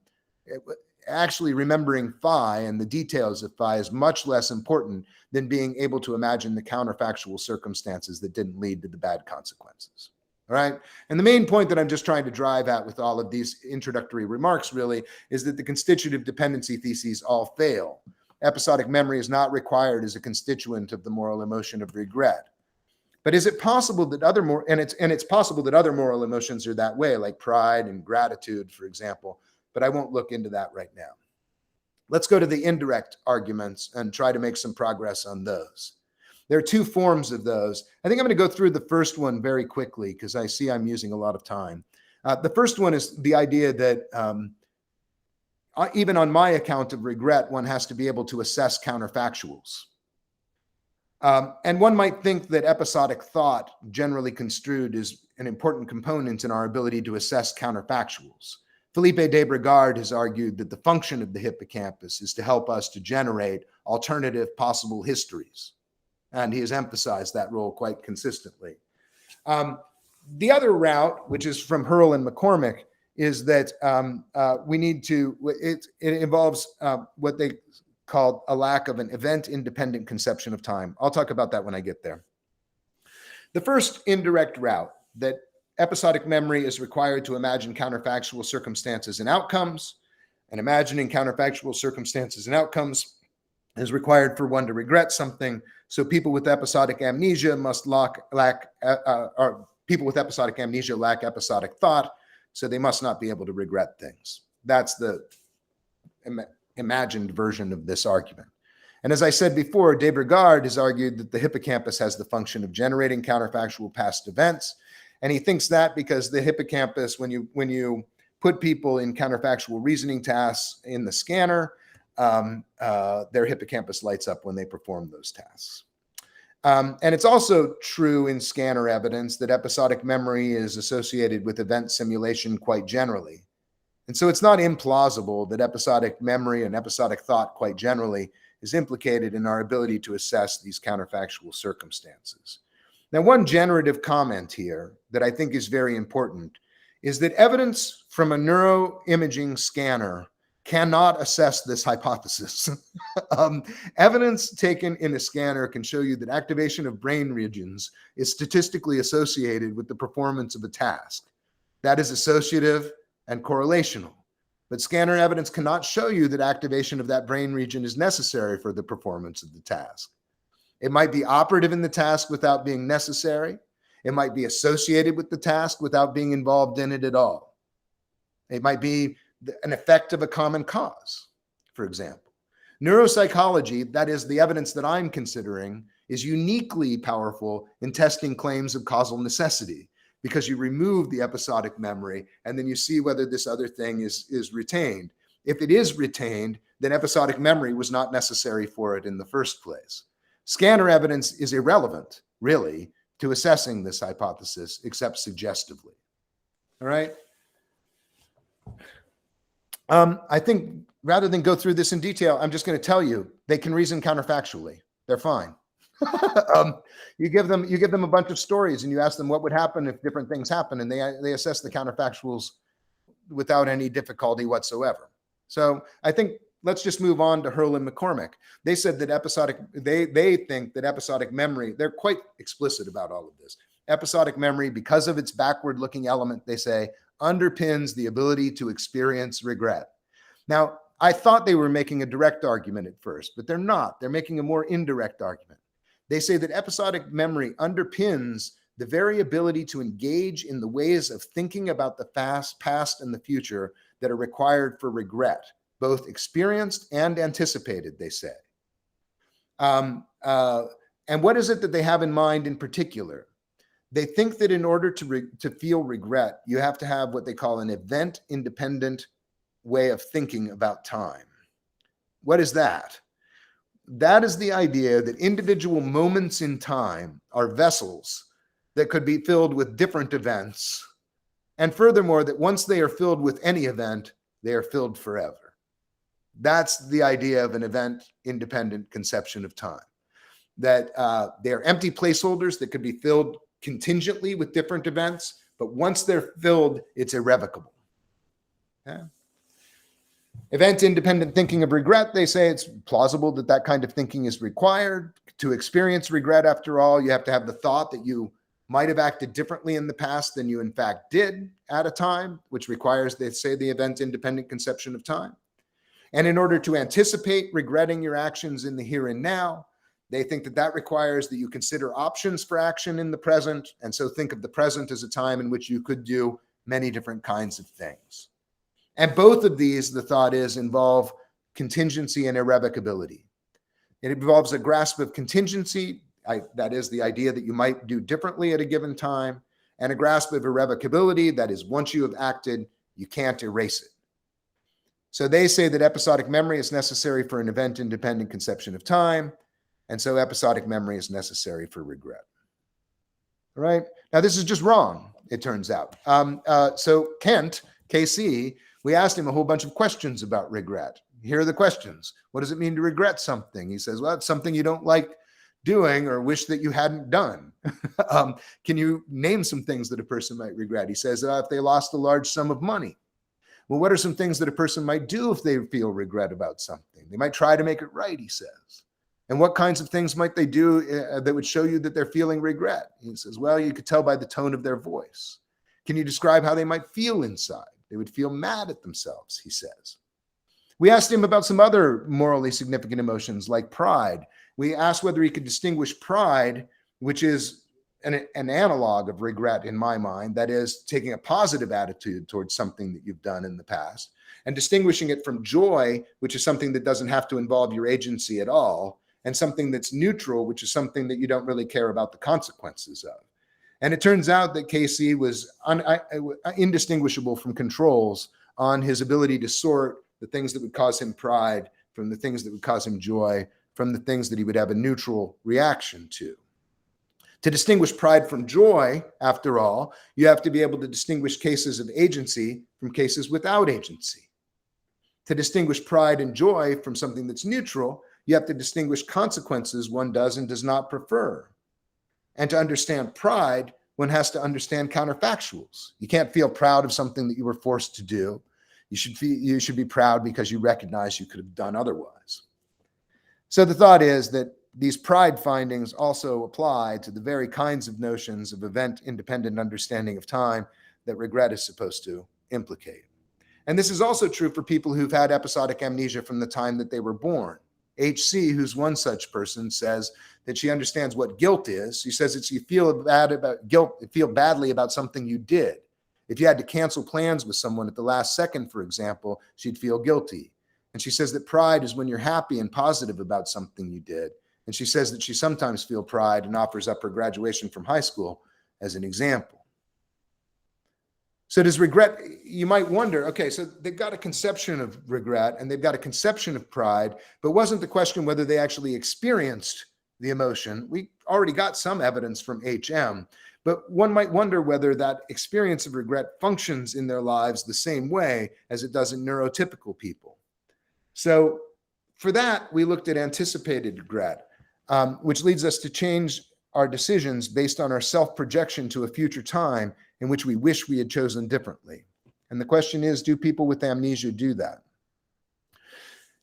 B: actually remembering phi and the details of phi is much less important than being able to imagine the counterfactual circumstances that didn't lead to the bad consequences. All right. And the main point that I'm just trying to drive at with all of these introductory remarks really is that the constitutive dependency theses all fail. Episodic memory is not required as a constituent of the moral emotion of regret. But is it possible that it's possible that other moral emotions are that way, like pride and gratitude, for example, but I won't look into that right now. Let's go to the indirect arguments and try to make some progress on those. There are two forms of those. I think I'm going to go through the first one very quickly because I see I'm using a lot of time. The first one is the idea that even on my account of regret, one has to be able to assess counterfactuals. And one might think that episodic thought, generally construed, is an important component in our ability to assess counterfactuals. Philippe de Brigard has argued that the function of the hippocampus is to help us to generate alternative possible histories. And he has emphasized that role quite consistently. The other route, which is from Hurl and McCormick, is that we need to, it involves what they call a lack of an event-independent conception of time. I'll talk about that when I get there. The first indirect route, that episodic memory is required to imagine counterfactual circumstances and outcomes, and imagining counterfactual circumstances and outcomes is required for one to regret something. So people with episodic amnesia people with episodic amnesia lack episodic thought, so they must not be able to regret things. That's the imagined version of this argument. And as I said before, de Brigard has argued that the hippocampus has the function of generating counterfactual past events. And he thinks that because the hippocampus, when you put people in counterfactual reasoning tasks in the scanner, their hippocampus lights up when they perform those tasks. And it's also true in scanner evidence that episodic memory is associated with event simulation quite generally. And so it's not implausible that episodic memory and episodic thought quite generally is implicated in our ability to assess these counterfactual circumstances. Now, one generative comment here that I think is very important is that evidence from a neuroimaging scanner cannot assess this hypothesis. Evidence taken in a scanner can show you that activation of brain regions is statistically associated with the performance of a task. That is associative and correlational. But scanner evidence cannot show you that activation of that brain region is necessary for the performance of the task. It might be operative in the task without being necessary. It might be associated with the task without being involved in it at all. It might be an effect of a common cause, for example. Neuropsychology, that is the evidence that I'm considering, is uniquely powerful in testing claims of causal necessity, because you remove the episodic memory and then you see whether this other thing is retained. If it is retained, then episodic memory was not necessary for it in the first place. Scanner evidence is irrelevant, really, to assessing this hypothesis, except suggestively. All right? I think rather than go through this in detail, I'm just going to tell you they can reason counterfactually. They're fine. You give them a bunch of stories and you ask them what would happen if different things happen, and they assess the counterfactuals without any difficulty whatsoever. So I think let's just move on to Hurl and McCormick. They said that they think that episodic memory, they're quite explicit about all of this. Episodic memory, because of its backward-looking element, they say, underpins the ability to experience regret. Now, I thought they were making a direct argument at first, but they're not. They're making a more indirect argument. They say that episodic memory underpins the very ability to engage in the ways of thinking about the past and the future that are required for regret, both experienced and anticipated, they say. And what is it that they have in mind in particular? They think that in order to feel regret, you have to have what they call an event-independent way of thinking about time. What is that? That is the idea that individual moments in time are vessels that could be filled with different events. And furthermore, that once they are filled with any event, they are filled forever. That's the idea of an event-independent conception of time. That they are empty placeholders that could be filled contingently with different events, but once they're filled, it's irrevocable. Yeah. Event-independent thinking of regret, they say it's plausible that that kind of thinking is required. To experience regret, after all, you have to have the thought that you might have acted differently in the past than you in fact did at a time, which requires, they say, the event-independent conception of time. And in order to anticipate regretting your actions in the here and now, They think that that requires that you consider options for action in the present, and so think of the present as a time in which you could do many different kinds of things. And both of these, the thought is, involve contingency and irrevocability. It involves a grasp of contingency, that is the idea that you might do differently at a given time, and a grasp of irrevocability, that is, once you have acted, you can't erase it. So they say that episodic memory is necessary for an event-independent conception of time, and so episodic memory is necessary for regret. All right? Now, this is just wrong, it turns out. So Kent, KC, we asked him a whole bunch of questions about regret. Here are the questions. What does it mean to regret something? He says, well, it's something you don't like doing or wish that you hadn't done. Can you name some things that a person might regret? He says, if they lost a large sum of money. Well, what are some things that a person might do if they feel regret about something? They might try to make it right, he says. And what kinds of things might they do that would show you that they're feeling regret? He says, well, you could tell by the tone of their voice. Can you describe how they might feel inside? They would feel mad at themselves, he says. We asked him about some other morally significant emotions like pride. We asked whether he could distinguish pride, which is an analog of regret in my mind, that is, taking a positive attitude towards something that you've done in the past, and distinguishing it from joy, which is something that doesn't have to involve your agency at all, and something that's neutral, which is something that you don't really care about the consequences of. And it turns out that KC was indistinguishable from controls on his ability to sort the things that would cause him pride from the things that would cause him joy, from the things that he would have a neutral reaction to. To distinguish pride from joy, after all, you have to be able to distinguish cases of agency from cases without agency. To distinguish pride and joy from something that's neutral, you have to distinguish consequences one does and does not prefer. And to understand pride, one has to understand counterfactuals. You can't feel proud of something that you were forced to do. You should be proud because you recognize you could have done otherwise. So the thought is that these pride findings also apply to the very kinds of notions of event-independent understanding of time that regret is supposed to implicate. And this is also true for people who've had episodic amnesia from the time that they were born. H.C., who's one such person, says that she understands what guilt is. She says it's you feel bad about guilt, you feel badly about something you did. If you had to cancel plans with someone at the last second, for example, she'd feel guilty. And she says that pride is when you're happy and positive about something you did. And she says that she sometimes feels pride and offers up her graduation from high school as an example. So does regret, you might wonder, okay, so they've got a conception of regret and they've got a conception of pride, but wasn't the question whether they actually experienced the emotion? We already got some evidence from HM, but one might wonder whether that experience of regret functions in their lives the same way as it does in neurotypical people. So for that, we looked at anticipated regret, which leads us to change our decisions based on our self-projection to a future time in which we wish we had chosen differently. And the question is, do people with amnesia do that?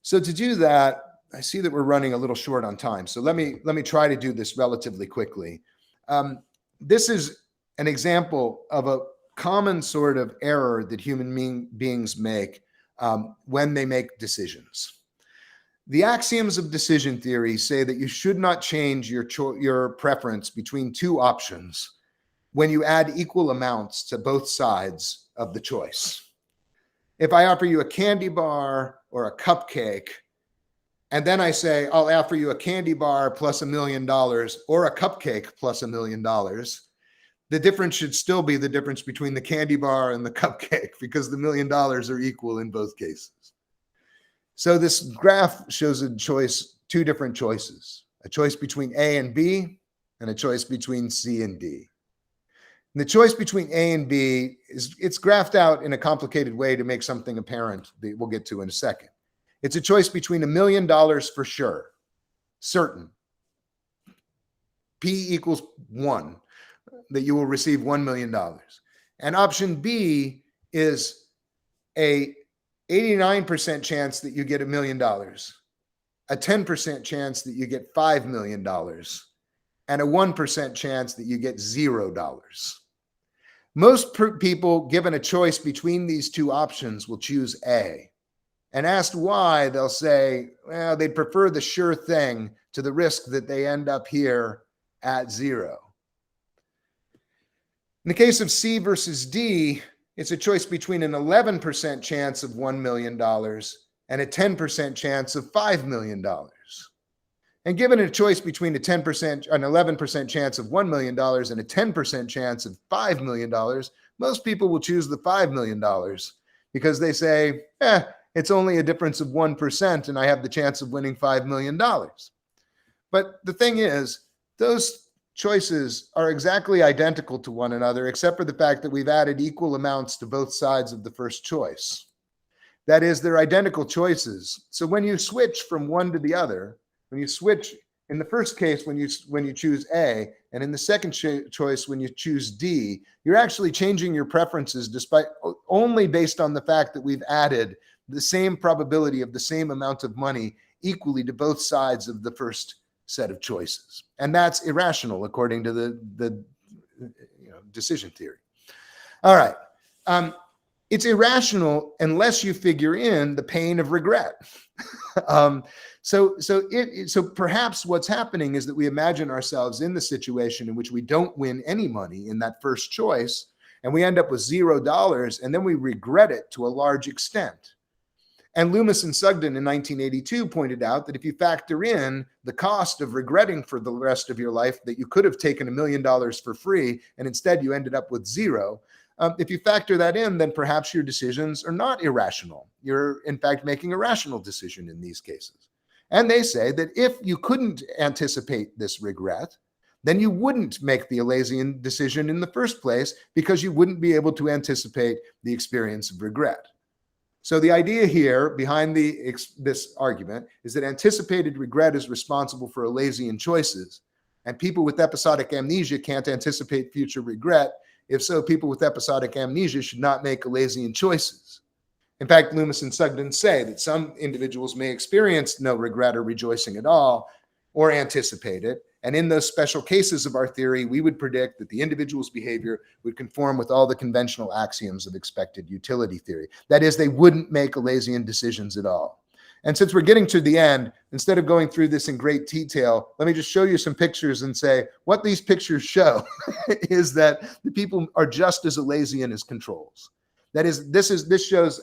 B: So to do that, I see that we're running a little short on time. So let me try to do this relatively quickly. This is an example of a common sort of error that human beings make when they make decisions. The axioms of decision theory say that you should not change your preference between two options when you add equal amounts to both sides of the choice. If I offer you a candy bar or a cupcake, and then I say, I'll offer you a candy bar plus $1 million or a cupcake plus $1 million, the difference should still be the difference between the candy bar and the cupcake because the $1 million are equal in both cases. So this graph shows a choice, two different choices, a choice between A and B and a choice between C and D. And the choice between A and B it's graphed out in a complicated way to make something apparent that we'll get to in a second. It's a choice between $1 million for sure, certain. P equals 1, that you will receive $1 million. And option B is a 89% chance that you get $1 million, a 10% chance that you get $5 million, and a 1% chance that you get $0. Most people given a choice between these two options will choose A. And asked why, they'll say, well, they'd prefer the sure thing to the risk that they end up here at zero. In the case of C versus D, it's a choice between an 11% chance of $1 million and a 10% chance of $5 million. And given a choice between an 11% chance of $1 million and a 10% chance of $5 million, most people will choose the $5 million because they say, it's only a difference of 1% and I have the chance of winning $5 million. But the thing is, those choices are exactly identical to one another, except for the fact that we've added equal amounts to both sides of the first choice. That is, they're identical choices. So when you switch from one to the other, when you switch in the first case, when you choose A, and in the second choice, when you choose D, you're actually changing your preferences despite only based on the fact that we've added the same probability of the same amount of money equally to both sides of the first set of choices. And that's irrational according to the decision theory. All right. It's irrational unless you figure in the pain of regret. So perhaps what's happening is that we imagine ourselves in the situation in which we don't win any money in that first choice, and we end up with $0, and then we regret it to a large extent. And Loomis and Sugden in 1982 pointed out that if you factor in the cost of regretting for the rest of your life that you could have taken $1 million for free and instead you ended up with $0, if you factor that in, then perhaps your decisions are not irrational. You're, in fact, making a rational decision in these cases. And they say that if you couldn't anticipate this regret, then you wouldn't make the Alazian decision in the first place because you wouldn't be able to anticipate the experience of regret. So the idea here behind this argument is that anticipated regret is responsible for Alazian choices, and people with episodic amnesia can't anticipate future regret. If so, people with episodic amnesia should not make Alazian choices. In fact, Loomis and Sugden say that some individuals may experience no regret or rejoicing at all, or anticipate it. And in those special cases of our theory, we would predict that the individual's behavior would conform with all the conventional axioms of expected utility theory. That is, they wouldn't make Alazian decisions at all. And since we're getting to the end, instead of going through this in great detail, let me just show you some pictures and say what these pictures show is that the people are just as Alazian as controls. That is, this shows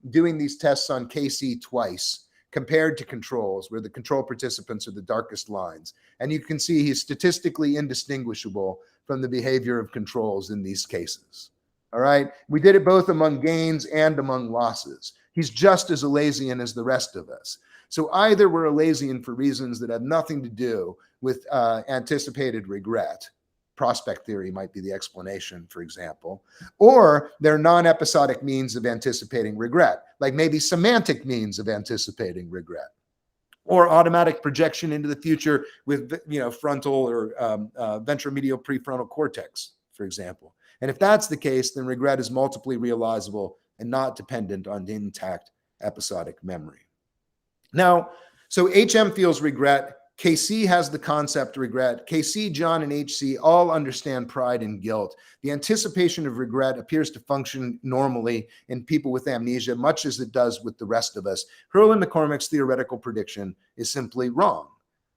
B: doing these tests on KC twice compared to controls, where the control participants are the darkest lines. And you can see he's statistically indistinguishable from the behavior of controls in these cases. All right? We did it both among gains and among losses. He's just as Alazian as the rest of us. So either we're Alazian for reasons that have nothing to do with anticipated regret. Prospect theory might be the explanation, for example, or they're non-episodic means of anticipating regret, like maybe semantic means of anticipating regret, or automatic projection into the future with, frontal or ventromedial prefrontal cortex, for example. And if that's the case, then regret is multiply realizable and not dependent on intact episodic memory. Now, so HM feels regret. KC has the concept regret. KC, John, and HC all understand pride and guilt. The anticipation of regret appears to function normally in people with amnesia, much as it does with the rest of us. Hurl and McCormick's theoretical prediction is simply wrong.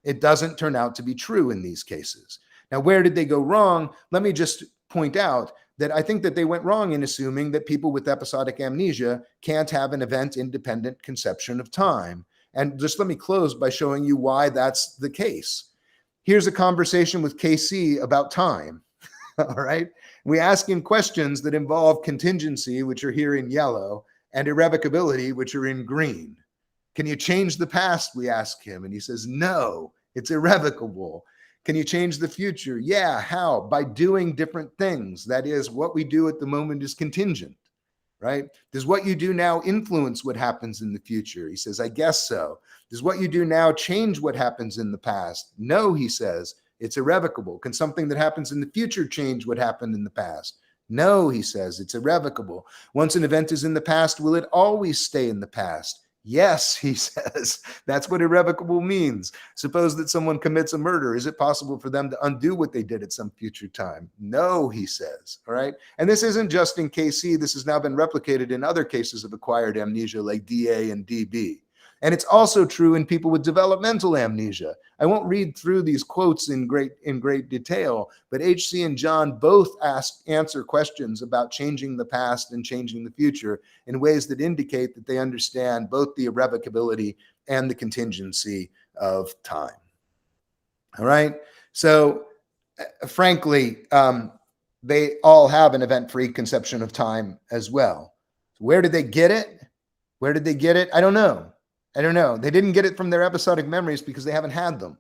B: It doesn't turn out to be true in these cases. Now, where did they go wrong? Let me just point out that I think that they went wrong in assuming that people with episodic amnesia can't have an event-independent conception of time. And just let me close by showing you why that's the case. Here's a conversation with KC about time, all right? We ask him questions that involve contingency, which are here in yellow, and irrevocability, which are in green. Can you change the past, we ask him, and he says, no, it's irrevocable. Can you change the future? Yeah, how? By doing different things. That is, what we do at the moment is contingent. Right? Does what you do now influence what happens in the future? He says, I guess so. Does what you do now change what happens in the past? No, he says, it's irrevocable. Can something that happens in the future change what happened in the past? No, he says, it's irrevocable. Once an event is in the past, will it always stay in the past? Yes, he says, that's what irrevocable means. Suppose that someone commits a murder. Is it possible for them to undo what they did at some future time? No, he says. All right. And this isn't just in KC. This has now been replicated in other cases of acquired amnesia like DA and DB. And it's also true in people with developmental amnesia. I won't read through these quotes in great detail, but HC and John both answer questions about changing the past and changing the future in ways that indicate that they understand both the irrevocability and the contingency of time. All right. So, frankly, they all have an event-free conception of time as well. Where did they get it? Where did they get it? I don't know. They didn't get it from their episodic memories because they haven't had them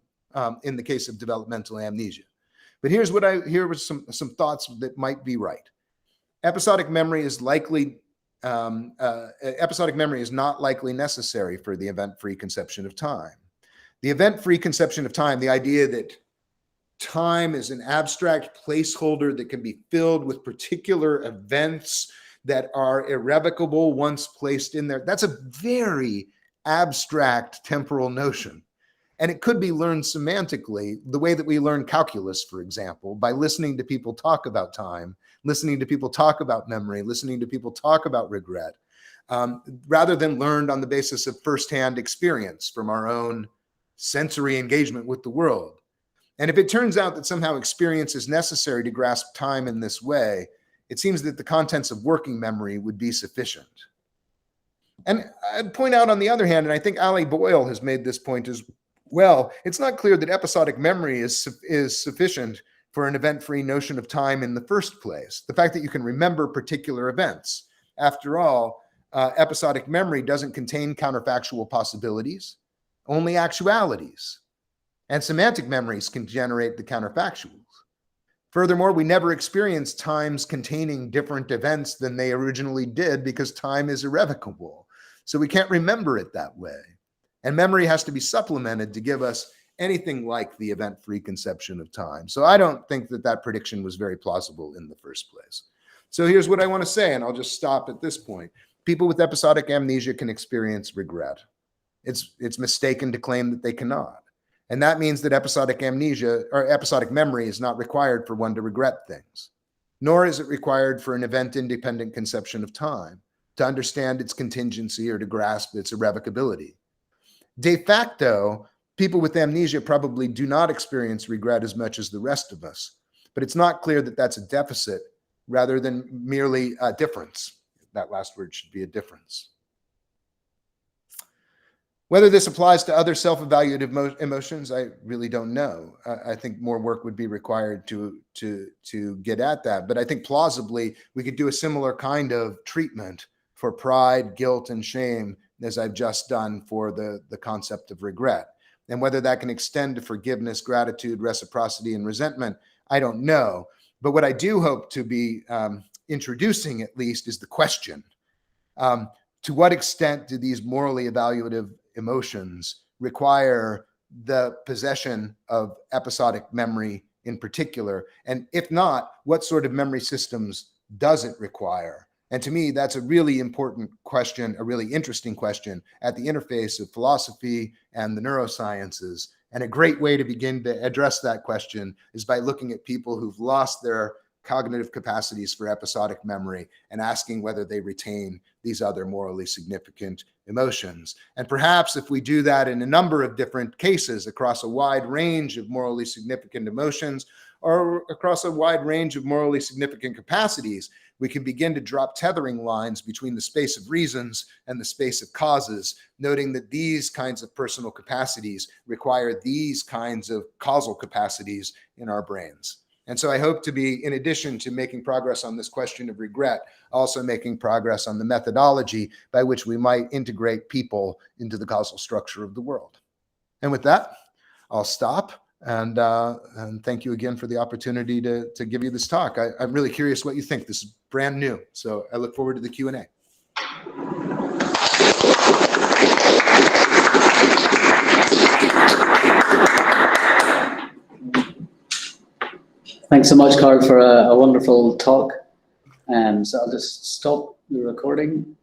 B: in the case of developmental amnesia. But here were some thoughts that might be right. Episodic memory is not likely necessary for the event-free conception of time. The event-free conception of time, the idea that time is an abstract placeholder that can be filled with particular events that are irrevocable once placed in there, that's a very abstract temporal notion. And it could be learned semantically, the way that we learn calculus, for example, by listening to people talk about time, listening to people talk about memory, listening to people talk about regret, rather than learned on the basis of firsthand experience from our own sensory engagement with the world. And if it turns out that somehow experience is necessary to grasp time in this way, it seems that the contents of working memory would be sufficient. And I'd point out on the other hand, and I think Ali Boyle has made this point as well, it's not clear that episodic memory is sufficient for an event-free notion of time in the first place. The fact that you can remember particular events. After all, episodic memory doesn't contain counterfactual possibilities, only actualities. And semantic memories can generate the counterfactuals. Furthermore, we never experience times containing different events than they originally did because time is irrevocable. So we can't remember it that way. And memory has to be supplemented to give us anything like the event-free conception of time. So I don't think that prediction was very plausible in the first place. So here's what I want to say, and I'll just stop at this point. People with episodic amnesia can experience regret. It's mistaken to claim that they cannot. And that means that episodic amnesia or episodic memory is not required for one to regret things, nor is it required for an event-independent conception of time to understand its contingency or to grasp its irrevocability. De facto, people with amnesia probably do not experience regret as much as the rest of us, but it's not clear that that's a deficit rather than merely a difference. That last word should be a difference. Whether this applies to other self-evaluative emotions, I really don't know. I think more work would be required to get at that. But I think plausibly we could do a similar kind of treatment for pride, guilt, and shame as I've just done for the concept of regret. And whether that can extend to forgiveness, gratitude, reciprocity, and resentment, I don't know. But what I do hope to be introducing at least is the question. To what extent do these morally evaluative emotions require the possession of episodic memory in particular? And if not, what sort of memory systems does it require? And to me, that's a really important question, a really interesting question at the interface of philosophy and the neurosciences. And a great way to begin to address that question is by looking at people who've lost their cognitive capacities for episodic memory and asking whether they retain these other morally significant emotions. And perhaps if we do that in a number of different cases across a wide range of morally significant emotions or across a wide range of morally significant capacities, we can begin to drop tethering lines between the space of reasons and the space of causes, noting that these kinds of personal capacities require these kinds of causal capacities in our brains. And so I hope to be, in addition to making progress on this question of regret, also making progress on the methodology by which we might integrate people into the causal structure of the world. And with that, I'll stop. And thank you again for the opportunity to give you this talk. I'm really curious what you think. This is brand new. So I look forward to the Q&A.
A: Thanks so much, Carl, for a wonderful talk. So I'll just stop the recording.